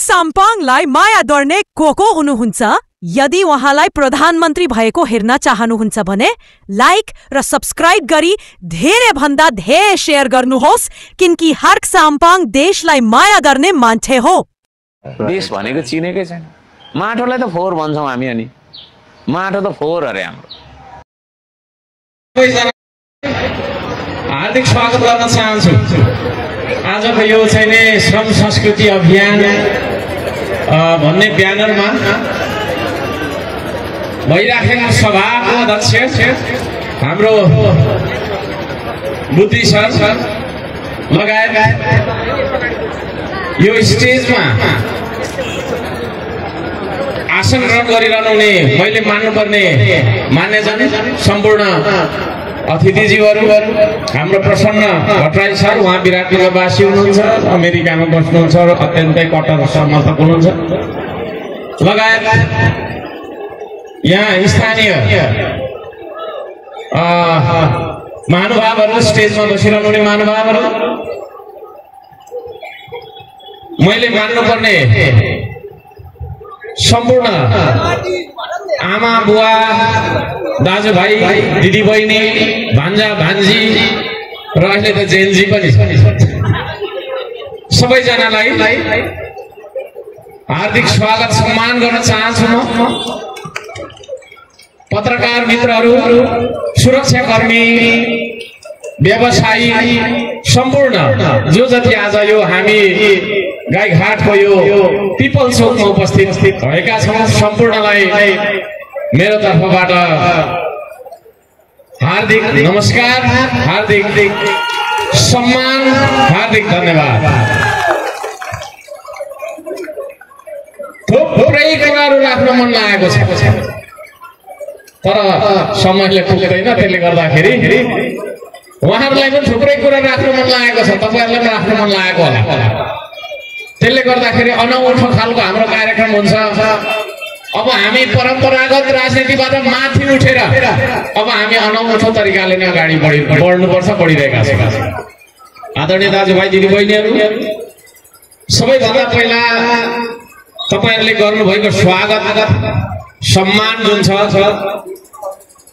साम्पाङलाई माया गर्ने को हुनुहुन्छ? यदि उहाँलाई प्रधानमन्त्री भएको हेर्न चाहनुहुन्छ भने लाइक र सब्स्क्राइब गरी धेरै भन्दा धेरै शेयर गर्नुहोस्, किनकि हर्क साम्पाङ देशलाई माया गर्ने मान्छे हो। देश भनेको चिनेकै छैन। माटोलाई त फोहोर भन्छौँ हामी, अनि माटो त फोहोर अरे हाम्रो। हार्दिक स्वागत गर्न चाहन्छु। आजको यो चाहिँ श्रम संस्कृति अभियान भन्ने ब्यानरमा भइराखेको सभाको अध्यक्ष हाम्रो बुद्धि सर लगायत यो स्टेजमा आसन ग्रहण गरिरहनु हुने मैले मान्नुपर्ने मान्यजन सम्पूर्ण अतिथिज्यूहरू, हाम्रो प्रसन्न भट्टराई सर, उहाँ विराटनगरवासी हुनुहुन्छ, अमेरिकामा बस्नुहुन्छ र अत्यन्तै कट्टर समर्थक हुनुहुन्छ, लगायत यहाँ स्थानीय महानुभावहरू, स्टेजमा बसिरहनु हुने महानुभावहरू, मैले मान्नुपर्ने सम्पूर्ण आमा बुवा दाजुभाइ दिदीबहिनी भान्जा भान्जी र अहिले त जेनजी पनि सबैजनालाई हार्दिक स्वागत सम्मान गर्न चाहन्छु। म पत्रकार मित्रहरू, सुरक्षाकर्मी, व्यवसायी सम्पूर्ण जो जति आज यो हामी गाईघाटको यो पिपल चौकमा उपस्थित भएका छौँ, सम्पूर्णलाई मेरो तर्फबाट हार्दिक नमस्कार, हार्दिक सम्मान, हार्दिक धन्यवाद। थुप्रै कुराहरू राख्न मन लागेको छ, तर समयले पुग्दैन, त्यसले गर्दाखेरि उहाँहरूलाई पनि थुप्रै कुरा राख्न मन लागेको छ, तपाईँहरूलाई पनि राख्न मन लागेको होला। त्यसले गर्दाखेरि अनौठो खालको हाम्रो कार्यक्रम हुन्छ। अब हामी परम्परागत राजनीतिबाट माथि उठेर अब हामी अनौठो तरिकाले नै अगाडि बढ्नुपर्छ, बढिरहेका छौँ। आदरणीय दाजुभाइ दिदीबहिनीहरू, सबैभन्दा पहिला तपाईँहरूले गर्नुभएको स्वागत सम्मान जुन छ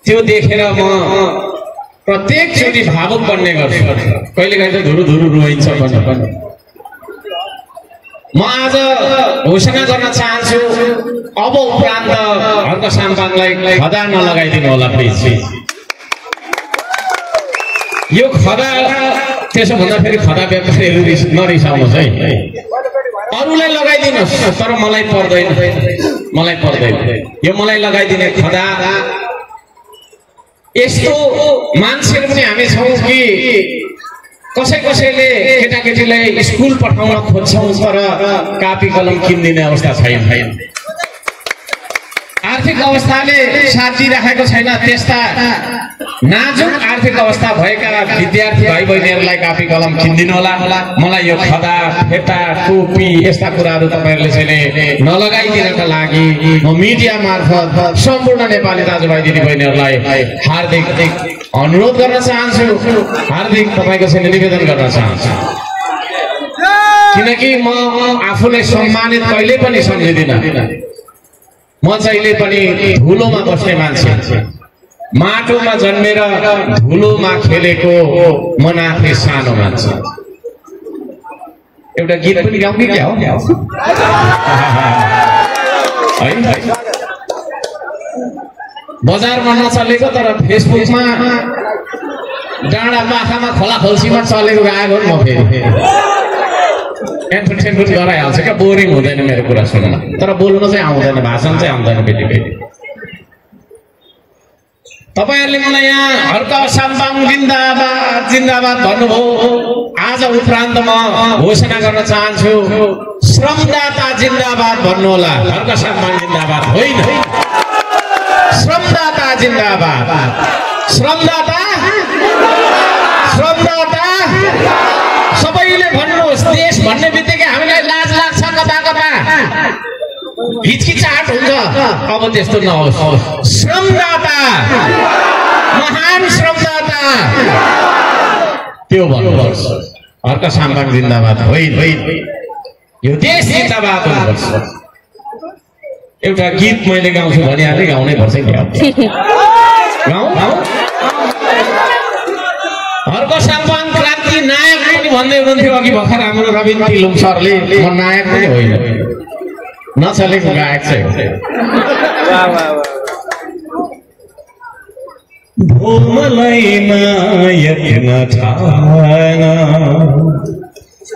त्यो देखेर म प्रत्येकचोटि भावुक बन्ने गर्छु। कहिलेकाहीँ त धुरु धुरु रोइन्छ पनि। म आज घोषणा गर्न चाहन्छु, अब उपरान्त हर्क साम्पाङलाई खदा नलगाइदिनु होला प्लिज। यो खदा त्यसो भन्दाखेरि खदा व्यापारीहरू नरिसाउनुहोस् है, अरूलाई लगाइदिनुहोस्, तर मलाई पर्दैन। यो मलाई लगाइदिने खदा। यस्तो मान्छेहरू पनि हामी छौँ कि कसैले केटाकेटीलाई स्कुल पठाउन खोज्छौँ, तर कापी कलम किनिदिने अवस्था छैन। आर्थिक अवस्थाले साथ दिइराखेको छैन। त्यस्ता नाजुक आर्थिक अवस्था भएका विद्यार्थी भाइ बहिनीहरूलाई कापी कलम किनिदिनु होला। मलाई यो खदा, फेटा, टोपी यस्ता कुराहरू तपाईँहरूले चाहिँ नलगाइदिनका लागि म मिडिया मार्फत सम्पूर्ण नेपाली दाजुभाइ दिदीबहिनीहरूलाई हार्दिक अनुरोध गर्न चाहन्छु, हार्दिक तपाईँको चाहिँ निवेदन गर्न चाहन्छु। किनकि म आफूलाई सम्मानित कहिले पनि सम्झिदिनँ। म जहिले पनि धुलोमा बस्ने मान्छे, माटोमा जन्मेर धुलोमा खेलेको मन आफै सानो मान्छे। एउटा गीत पनि गाउँ कि क्या हो है? बजारमा नचलेको तर फेसबुकमा डाँडा पाखामा खोला खोल्सीमा चलेको गाएको म फेरि एन्टरटेनमेन्ट गराइहाल्छ क्या, बोरिङ हुँदैन मेरो कुरा सुन्न। तर बोल्नु चाहिँ आउँदैन, भाषण चाहिँ आउँदैन बेटी। तपाईँहरूले मलाई यहाँ हर्क साम्पाङ जिन्दाबाद जिन्दाबाद भन्नुभयो। आज उपरान्त म घोषणा गर्न चाहन्छु, श्रमदाता जिन्दाबाद भन्नुहोला, हर्क साम्पाङ जिन्दाबाद होइन। श्रमदाता जिन्दाबाद। श्रमदाता सबैले भन्नुहोस्। देश भन्ने बित्तिकै हामीलाई लाज लाग्छ, कता कता हिचकिचाहट हुन्छ। अब त्यस्तो नहोस्। श्रमदाता, महान श्रमदाता, त्यो भन्नुपर्छ। हर्क साम्पाङ जिन्दाबाद होइन। यो देश जिन्दाबाद हुनुपर्छ। एउटा गीत मैले गाउँछु भने आफै गाउनै पर्छ नि। गाउँ अर्को सम्मान क्रान्ति नायक पनि भन्दै हुनुहुन्थ्यो अघि भर्खर हाम्रो रविन्द्र तिलुङ सरले। म नायक पनि होइन, नचलेको गायक चाहिँ हो। भो मलाई नायक नठान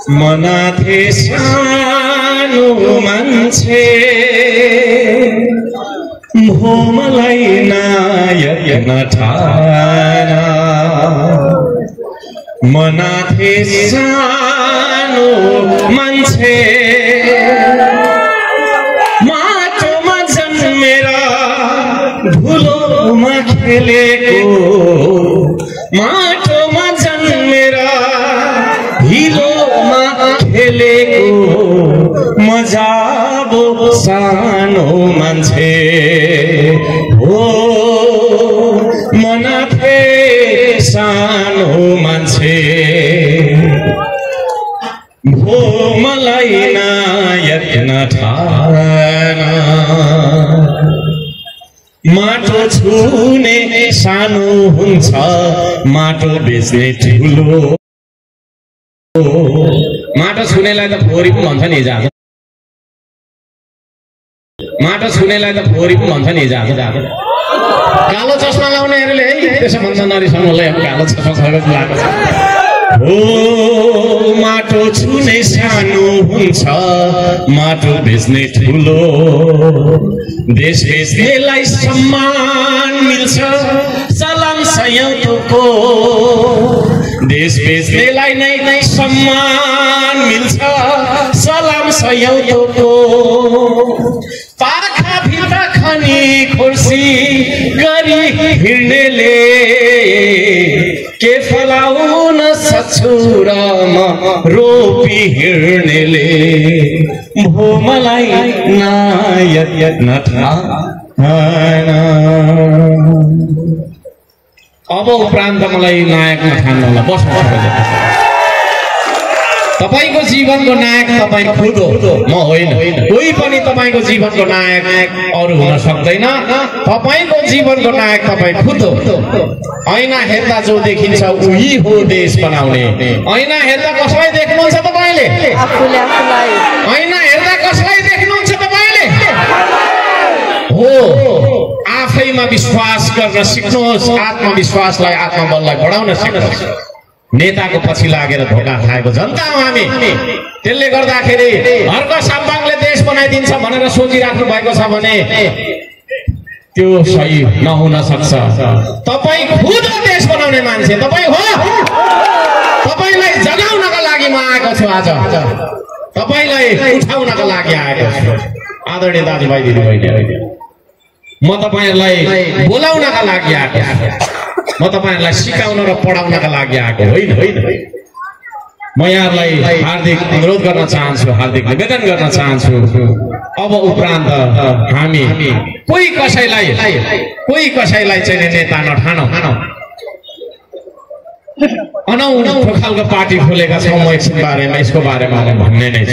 मनाथे सानो मान्छे, भो मलाई नायक नठान मनाथे सानो मान्छे, माटोमा जन्मेर धुलोमा खेलेको, माटोमा जन्मेर हिलोमा खेलेको मजाबो सानो मान्छे हो, मनाथे सानो मान्छे, भो मलाई नायक नठान माटो छुने सानो हुन्छ माटो बेच्ने ठुलो, माटो छुनेलाई त फोरी पनि भन्छ नि हिजो, माटो छुनेलाई त फोरी पनि भन्छ नि हिजो। कालो चस्मा लाउनेहरूले है त्यसो भन्छ नरिसाउनुलाई, अब कालो चस्मा सबैको लागेको छ। हो माटो छुने सानो हुन्छ माटो बेच्ने ठुलो, देश बेच्नेलाई सम्मान मिल्छ सलाम संयौतोको, देश बेच्नेलाई नै सम्मान मिल्छ सलाम संयौतोको, पाखा भित्र खनी खुर्सी गरी हिँड्नेले के फलाउन सक्छु र म रोपी हिँड्नेले, भो मलाई नायक नठान। अब उपरान्त मलाई नायक नठान्नुला बस्नु। तपाईको जीवनको नायक तपाईँ खुद हो, म होइन। कोही पनि तपाईको जीवनको नायक अरू हुन सक्दैन। तपाईको जीवनको नायक तपाईँ खुद हो। ऐना हेर्दा जो देखिन्छ उही हो देश बनाउने। ऐना हेर्दा कसलाई देख्नुहुन्छ तपाईले? आफूले आफूलाई। ऐना हेर्दा कसलाई देख्नुहुन्छ तपाईले? हो आफैमा विश्वास गर्न सिक्नुहोस्, आत्मविश्वासलाई आत्मबललाई बढाउन सिक्नुहोस्। नेताको पछि लागेर धोका खाएको जनता हो हामी। त्यसले गर्दाखेरि हर्क साम्बाङले देश बनाइदिन्छ भनेर सोचिराख्नु भएको छ भने त्यो सही नहुन सक्छ। तपाई खुद देश बनाउने मान्छे तपाई हो। तपाईलाई जगाउनका लागि म आएको छु आज, तपाईलाई उठाउनका लागि आएको छु। आदरणीय दाजुभाइ दिदीबहिनी, म तपाईहरुलाई बोलाउनका लागि आएको छु। म तपाईहरुलाई सिकाउन र पढाउनका लागि आएको होइन। म यहाँलाई हार्दिक अनुरोध गर्न चाहन्छु, हार्दिक निवेदन गर्न चाहन्छु। अब उपरान्त हामी कोही कसैलाई चाहिँ नेता नठानौं। अनौठो खालको पार्टी खोलेका छौं। म यसको बारेमा भन्ने नै छ।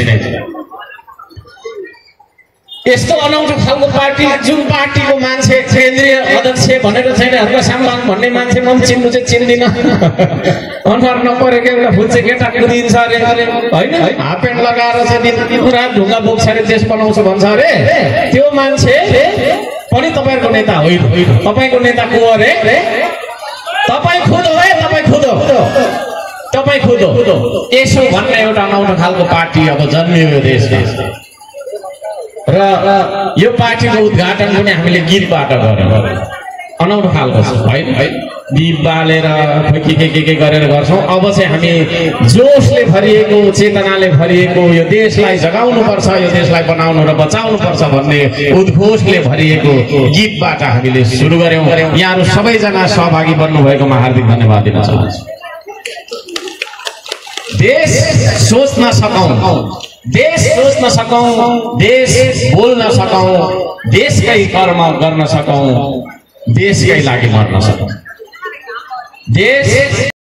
यस्तो अनौठो खालको पार्टी, जुन पार्टीको मान्छे केन्द्रीय अध्यक्ष भनेर छैन, हर्क साम्बाङ भन्ने मान्छे म चिन्नु चाहिँ चिन्दिनँ। अनुहार नपरेको एउटा फुच्चे केटा कुदिन्छ अरे होइन, हाफ प्यान्ट लगाएर चाहिँ पुरा ढुङ्गा बोक्छ अरे, देश बनाउँछ भन्छ अरे। त्यो मान्छे पनि तपाईहरुको नेता होइन। तपाईको नेता को अरे? तपाई खुद हो। तपाई खुद हो। यसो भन्ने एउटा अनौठो खालको पार्टी अब जन्मियो यो देशमा र यो पार्टीको उद्घाटन पनि हामीले गीतबाट गर्यौं। अनौठो खालको छ होइन, दीप बालेर के गरेर गर्छौं। अब चाहिँ हामी जोशले भरिएको, चेतनाले भरिएको, यो देशलाई जगाउनु पर्छ, यो देशलाई बनाउनु र बचाउनु पर्छ भन्ने उद्घोषले भरिएको गीतबाट हामीले सुरु गर्यौं। यहाँहरु सबैजना सहभागी बन्नु भएकोमा हार्दिक धन्यवाद दिन चाहन्छु। देश सोच्न सकौं, देश सोच्न सकौं, देश बोल्न सकौं, देशकै कर्म गर्न सकौं, देशकै लागि मर्न सकौं। देश